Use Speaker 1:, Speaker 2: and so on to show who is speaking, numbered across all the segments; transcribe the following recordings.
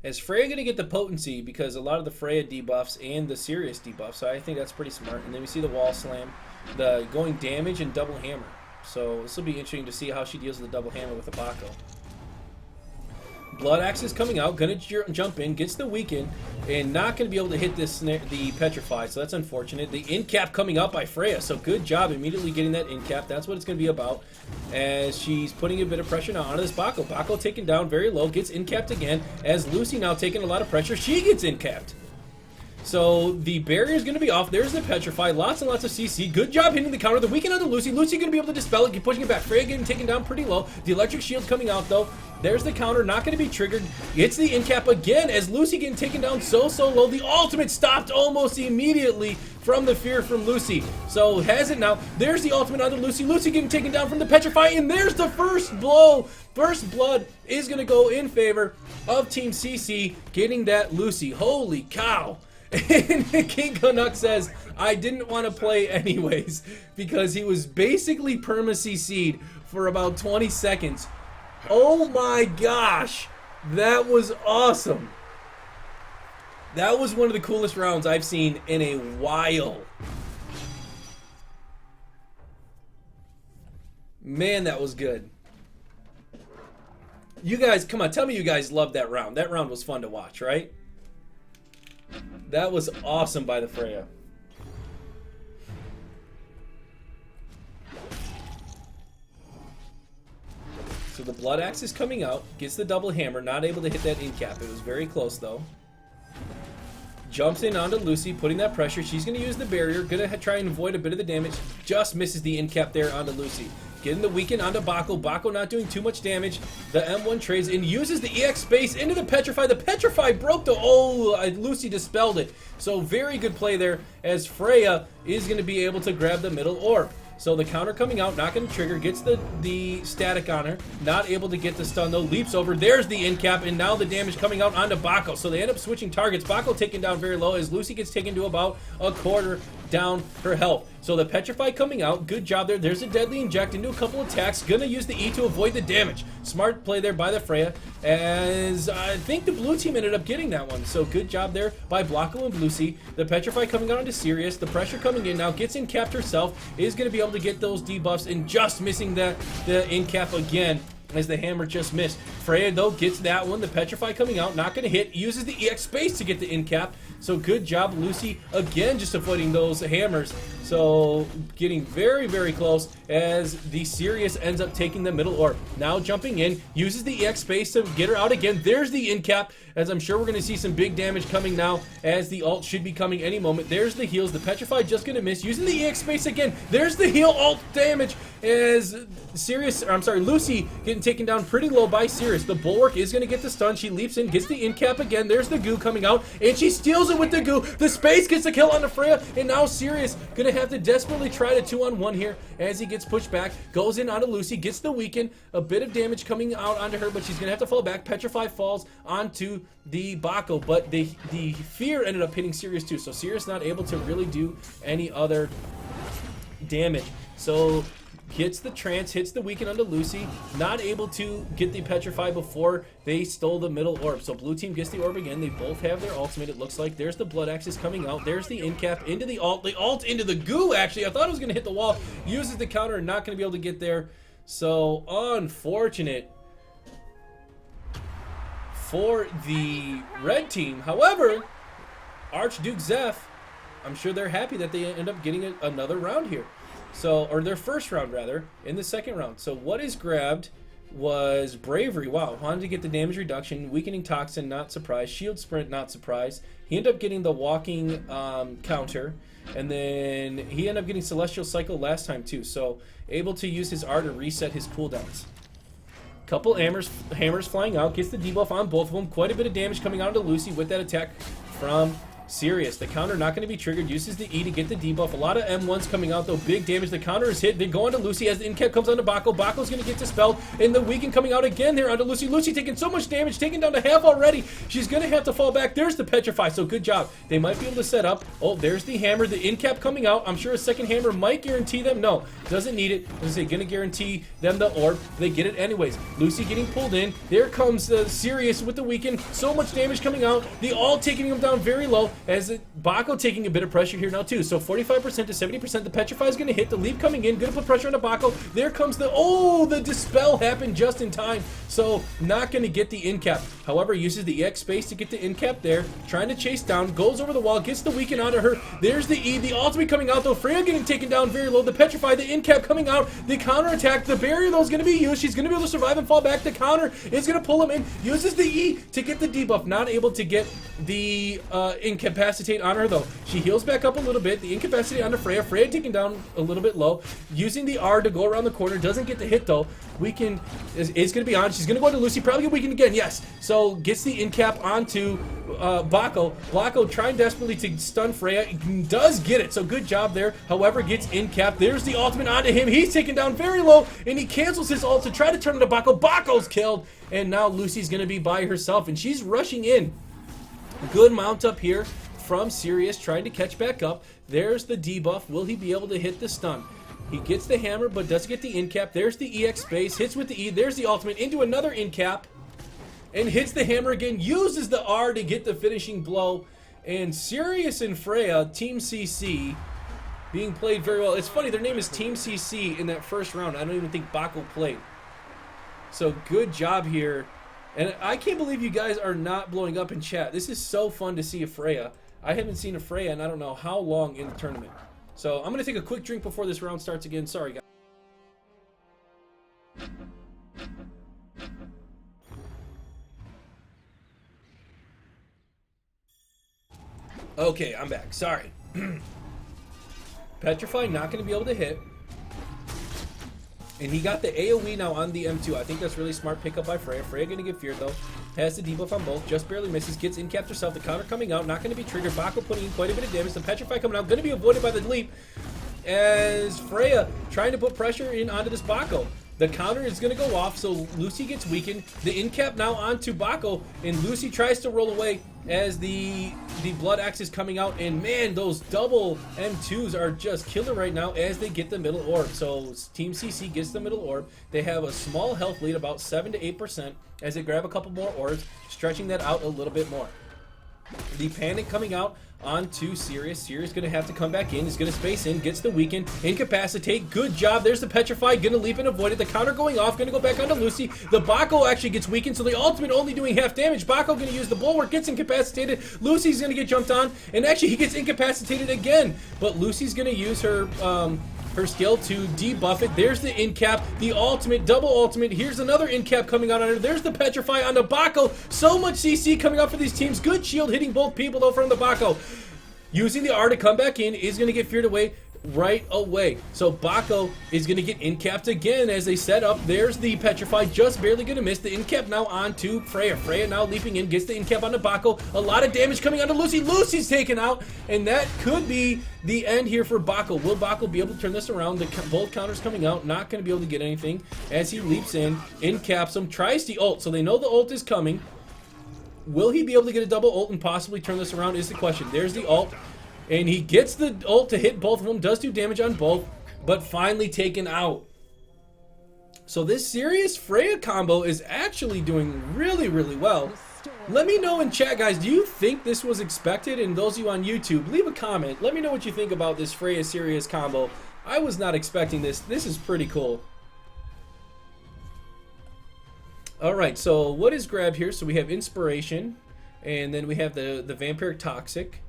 Speaker 1: Is Freya going to get the potency because a lot of the Freya debuffs and the Sirius debuffs, so I think that's pretty smart. And then we see the wall slam, the going damage and double hammer. So this will be interesting to see how she deals with the double hammer with the Bako. Blood Axe is coming out, gonna jump in, gets the weaken, and not gonna be able to hit this the Petrify, so that's unfortunate. The in cap coming out by Freya, so good job immediately getting that in cap. That's what it's gonna be about, as she's putting a bit of pressure now onto this Bako. Bako taken down very low, gets in capped again, as Lucy now taking a lot of pressure, she gets in capped. So the barrier is going to be off. There's the Petrify. Lots and lots of CC. Good job hitting the counter. The weaken onto Lucy. Lucy going to be able to dispel it. Keep pushing it back. Freya getting taken down pretty low. The electric shield coming out though. There's the counter. Not going to be triggered. It's the in cap again as Lucy getting taken down so low. The ultimate stopped almost immediately from the fear from Lucy. So has it now. There's the ultimate onto Lucy. Lucy getting taken down from the Petrify. And there's the first blow. First blood is going to go in favor of Team CC getting that Lucy. Holy cow. And King Canuck says, I didn't want to play anyways because he was basically perma-CC'd for about 20 seconds. Oh my gosh, that was awesome. That was one of the coolest rounds I've seen in a while. Man, that was good. You guys, come on, tell me you guys loved that round. That round was fun to watch, right? That was awesome by the Freya. So the Blood Axe is coming out, gets the double hammer, not able to hit that in cap. It was very close though. Jumps in onto Lucy, putting that pressure. She's going to use the barrier, going to try and avoid a bit of the damage. Just misses the in cap there onto Lucy. Getting the weaken onto Bako. Bako not doing too much damage. The M1 trades and uses the EX space into the Petrify. The Petrify broke the... Oh, Lucy dispelled it. So very good play there as Freya is going to be able to grab the middle orb. So the counter coming out, not going to trigger, gets the static on her, not able to get the stun though, leaps over, there's the in cap, and now the damage coming out onto Bako. So they end up switching targets. Bako taken down very low as Lucy gets taken to about a quarter down her health. So the Petrify coming out, good job there. There's a deadly inject into a couple attacks, gonna use the E to avoid the damage. Smart play there by the Freya, as I think the blue team ended up getting that one. So good job there by Blanco and Lucy. The Petrify coming out into Sirius, the pressure coming in now, gets in capped herself, is gonna be able to get those debuffs and just missing the in cap again as the hammer just missed. Freya though gets that one. The Petrify coming out, not gonna hit, uses the EX space to get the in cap. So good job Lucy again, just avoiding those hammers. So getting very close as the Sirius ends up taking the middle orb. Now jumping in, uses the EX space to get her out again. There's the in cap, as I'm sure we're gonna see some big damage coming now as the ult should be coming any moment. There's the heals. The Petrify just gonna miss, using the EX space again. There's the heal ult damage as Lucy getting taken down pretty low by Sirius. The Bulwark is gonna get the stun. She leaps in, gets the in cap again. There's the goo coming out, and she steals it with the goo. The space gets the kill on the Freya, and now Sirius gonna have to desperately try to 2-on-1 here as he gets pushed back. Goes in onto Lucy, gets the weaken. A bit of damage coming out onto her, but she's gonna have to fall back. Petrify falls onto the Bako, but the fear ended up hitting Sirius too, so Sirius not able to really do any other damage. So gets the trance, hits the weaken onto Lucy, not able to get the Petrify before they stole the middle orb. So blue team gets the orb again. They both have their ultimate, it looks like. There's the Blood Axis coming out. There's the in cap into the ult into the goo, actually. I thought it was going to hit the wall. Uses the counter and not going to be able to get there. So unfortunate for the red team. However, Archduke Zeph, I'm sure they're happy that they end up getting another round here. So, or their first round rather, in the second round. So what is grabbed was Bravery. Wow, wanted to get the damage reduction. Weakening Toxin, not surprised. Shield Sprint, not surprised. He ended up getting the walking counter. And then he ended up getting Celestial Cycle last time too. So able to use his R to reset his cooldowns. Couple hammers flying out. Gets the debuff on both of them. Quite a bit of damage coming out to Lucy with that attack from Serious. The counter not going to be triggered. Uses the E to get the debuff. A lot of M1s coming out, though. Big damage. The counter is hit. They go onto Lucy as the in-cap comes onto Bako. Bako's going to get dispelled. And the weaken coming out again there onto Lucy. Lucy taking so much damage. Taken down to half already. She's going to have to fall back. There's the Petrify. So good job. They might be able to set up. Oh, there's the hammer. The in-cap coming out. I'm sure a second hammer might guarantee them. No, doesn't need it. As they going to guarantee them the orb. They get it anyways. Lucy getting pulled in. There comes Sirius with the weaken. So much damage coming out. The all taking him down very low as Bako taking a bit of pressure here now too. So 45% to 70%. The Petrify is going to hit. The leap coming in. Going to put pressure on the Bako. There comes the dispel happened just in time. So not going to get the in cap. However, uses the EX space to get the in cap there. Trying to chase down. Goes over the wall. Gets the weaken onto her. There's the E. The ultimate coming out though. Freya getting taken down very low. The Petrify. The in cap coming out. The counter attack. The barrier though is going to be used. She's going to be able to survive and fall back. The counter is going to pull him in. Uses the E to get the debuff. Not able to get the incapacitate on her though. She heals back up a little bit. The incapacitate onto Freya. Freya taken down a little bit low. Using the R to go around the corner. Doesn't get the hit though. Weaken is going to be on. She's going to go into Lucy. Probably get weakened again. Yes. So gets the in cap onto Bako. Bako trying desperately to stun Freya. Does get it. So good job there. However, gets in cap. There's the ultimate onto him. He's taken down very low and he cancels his ult to try to turn into Bako. Bako's killed. And now Lucy's going to be by herself and she's rushing in. Good mount up here from Sirius trying to catch back up. There's the debuff. Will he be able to hit the stun? He gets the hammer but doesn't get the in cap. There's the EX space. Hits with the E. There's the ultimate into another in cap. And hits the hammer again. Uses the R to get the finishing blow. And Sirius and Freya, Team CC, being played very well. It's funny, their name is Team CC in that first round. I don't even think Bako played. So good job here. And I can't believe you guys are not blowing up in chat. This is so fun to see a Freya. I haven't seen a Freya in I don't know how long in the tournament. So I'm going to take a quick drink before this round starts again. Sorry, guys. Okay, I'm back. Sorry. Petrify not going to be able to hit. And he got the AoE now on the M2. I think that's really smart pickup by Freya. Freya going to get feared though. Has the debuff on both. Just barely misses. Gets in capped herself. The counter coming out. Not going to be triggered. Bako putting in quite a bit of damage. The Petrify coming out. Going to be avoided by the leap. As Freya trying to put pressure in onto this Bako. The counter is going to go off, so Lucy gets weakened. The in-cap now onto Bako, and Lucy tries to roll away as the Blood Axe is coming out. And man, those double M2s are just killer right now as they get the middle orb. So Team CC gets the middle orb. They have a small health lead, about 7 to 8%, as they grab a couple more orbs, stretching that out a little bit more. The panic coming out onto Sirius. Sirius going to have to come back in. He's going to space in. Gets the weaken. Incapacitate. Good job. There's the Petrify. Going to leap and avoid it. The counter going off. Going to go back onto Lucy. The Bako actually gets weakened, so the ultimate only doing half damage. Bako going to use the bulwark. Gets incapacitated. Lucy's going to get jumped on. And actually, he gets incapacitated again. But Lucy's going to use her skill to debuff it. There's the in-cap, the ultimate, double ultimate. Here's another in-cap coming out on her. There's the Petrify on the Bako. So much CC coming out for these teams. Good shield hitting both people though from the Bako. Using the R to come back in, is going to get feared away right away. So Bako is going to get in-capped again as they set up. There's the Petrify, just barely going to miss. The in-cap now onto Freya. Freya now leaping in, gets the in-cap onto Bako. A lot of damage coming onto Lucy. Lucy's taken out, and that could be the end here for Bako. Will Bako be able to turn this around? Both counters coming out, not going to be able to get anything as he leaps in caps him, tries the ult, so they know the ult is coming. Will he be able to get a double ult and possibly turn this around is the question. There's the ult. And he gets the ult to hit both of them, does do damage on both, but finally taken out. So this Sirius Freya combo is actually doing really, really well. Let me know in chat, guys, do you think this was expected? And those of you on YouTube, leave a comment. Let me know what you think about this Freya Sirius combo. I was not expecting this. This is pretty cool. Alright, so what is grabbed here? So we have Inspiration, and then we have the Vampiric Toxic.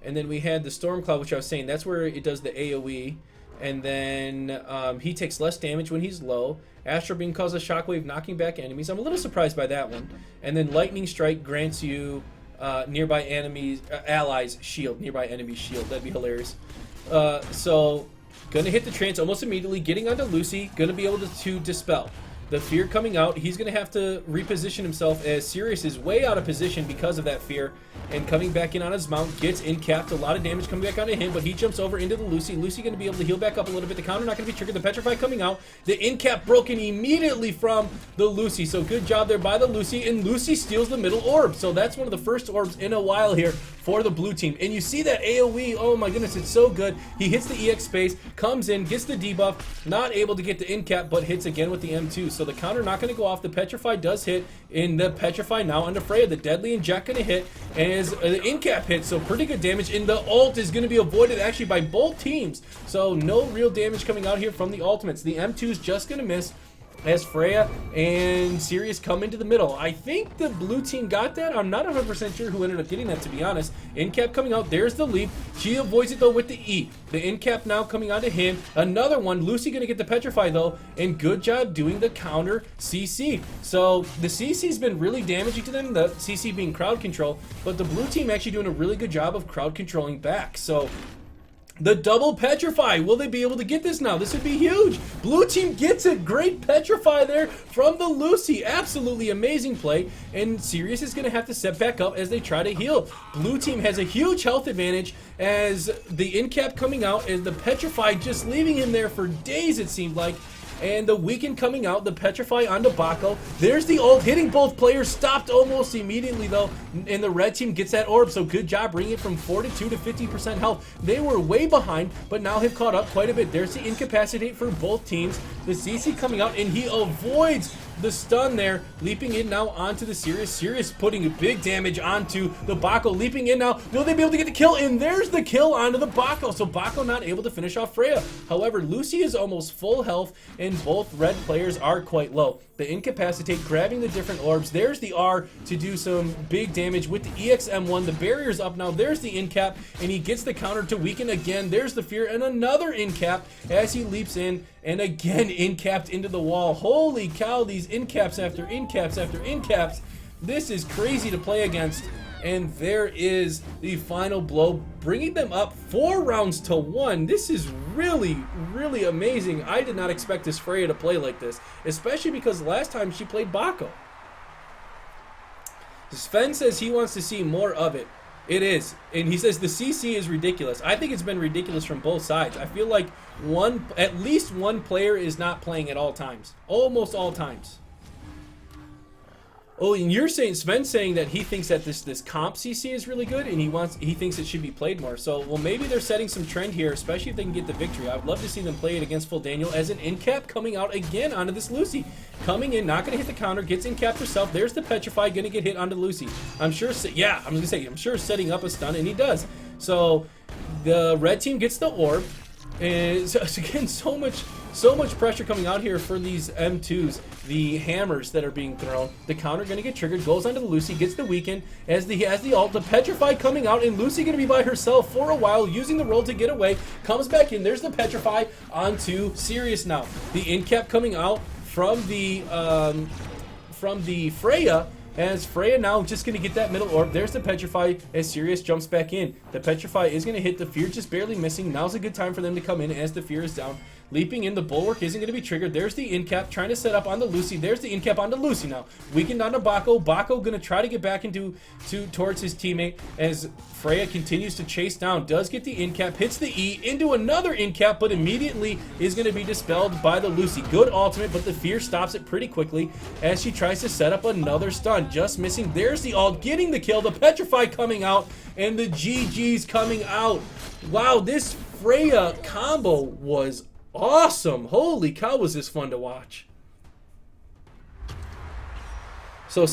Speaker 1: And then we had the Storm Cloud, which I was saying, that's where it does the AoE. And then he takes less damage when he's low. Astral Beam causes a shockwave, knocking back enemies. I'm a little surprised by that one. And then Lightning Strike grants you nearby enemies, allies shield, nearby enemy shield. That'd be hilarious. So, gonna hit the trance almost immediately, getting onto Lucy, gonna be able to dispel. The fear coming out. He's going to have to reposition himself as Sirius is way out of position because of that fear. And coming back in on his mount, gets in-capped. A lot of damage coming back onto him, but he jumps over into the Lucy. Lucy going to be able to heal back up a little bit. The counter not going to be triggered. The Petrify coming out. The in-cap broken immediately from the Lucy. So good job there by the Lucy. And Lucy steals the middle orb. So that's one of the first orbs in a while here for the blue team. And you see that AoE. Oh my goodness, it's so good. He hits the EX space, comes in, gets the debuff. Not able to get the in-cap, but hits again with the M2. So the counter not going to go off. The Petrify does hit. In the Petrify now under Freya. The Deadly Inject going to hit as the in-cap hits. So pretty good damage. And the ult is going to be avoided actually by both teams. So no real damage coming out here from the ultimates. The M2 is just going to miss as Freya and Sirius come into the middle. I think the blue team got that. I'm not 100% sure who ended up getting that, to be honest. In-cap coming out. There's the leap. She avoids it, though, with the E. The in-cap now coming onto him. Another one. Lucy going to get the Petrify, though. And good job doing the counter CC. So the CC's been really damaging to them, the CC being crowd control. But the blue team actually doing a really good job of crowd controlling back. So the double Petrify. Will they be able to get this now? This would be huge. Blue team gets a great Petrify there from the Lucy. Absolutely amazing play. And Sirius is going to have to set back up as they try to heal. Blue team has a huge health advantage as the in-cap coming out and the Petrify just leaving him there for days, it seemed like. And the weaken coming out, the Petrify onto Bako. There's the ult hitting both players, stopped almost immediately though, and the red team gets that orb, so good job bringing it from 42 to 50% health. They were way behind, but now have caught up quite a bit. There's the incapacitate for both teams. The CC coming out, and he avoids the stun there, leaping in now onto the Sirius. Sirius putting a big damage onto the Bako, leaping in now. Will they be able to get the kill? And there's the kill onto the Bako. So Bako not able to finish off Freya. However, Lucy is almost full health, and both red players are quite low. The incapacitate, grabbing the different orbs. There's the R to do some big damage with the EXM1. The barrier's up now. There's the in-cap, and he gets the counter to weaken again. There's the fear, and another in-cap as he leaps in, and again in-capped into the wall. Holy cow, these in-caps after in-caps after in-caps. This is crazy to play against. And there is the final blow, bringing them up 4 rounds to 1. This is really, really amazing. I did not expect this Freya to play like this, especially because last time she played Bako. Sven says he wants to see more of it. It is. And he says the CC is ridiculous. I think it's been ridiculous from both sides. I feel like at least one player is not playing at all times. Almost all times. Oh, and you're saying, Sven's saying that he thinks that this comp CC is really good, and he thinks it should be played more. So, well, maybe they're setting some trend here, especially if they can get the victory. I would love to see them play it against Full Daniel as an in-cap coming out again onto this Lucy. Coming in, not going to hit the counter, gets in-capped herself. There's the Petrify, going to get hit onto Lucy. I'm sure, yeah, I'm going to say, I'm sure setting up a stun, and he does. So, the red team gets the orb. And so, again, so much pressure coming out here for these M2s, the hammers that are being thrown. The counter going to get triggered, goes onto the Lucy, gets the weaken as the ult. The Petrify coming out, and Lucy going to be by herself for a while, using the roll to get away. Comes back in. There's the Petrify onto Sirius now. The in-cap coming out from the Freya. As Freya now just going to get that middle orb. There's the Petrify as Sirius jumps back in. The Petrify is going to hit. The fear just barely missing. Now's a good time for them to come in as the fear is down. Leaping in, the bulwark isn't going to be triggered. There's the in-cap trying to set up on the Lucy. There's the in-cap on the Lucy now. Weakened onto Bako. Bako going to try to get back towards his teammate as Freya continues to chase down. Does get the in-cap, hits the E into another in-cap, but immediately is going to be dispelled by the Lucy. Good ultimate, but the fear stops it pretty quickly as she tries to set up another stun. Just missing. There's the ult, getting the kill. The Petrify coming out, and the GG's coming out. Wow, this Freya combo was awesome. Holy cow, was this fun to watch. So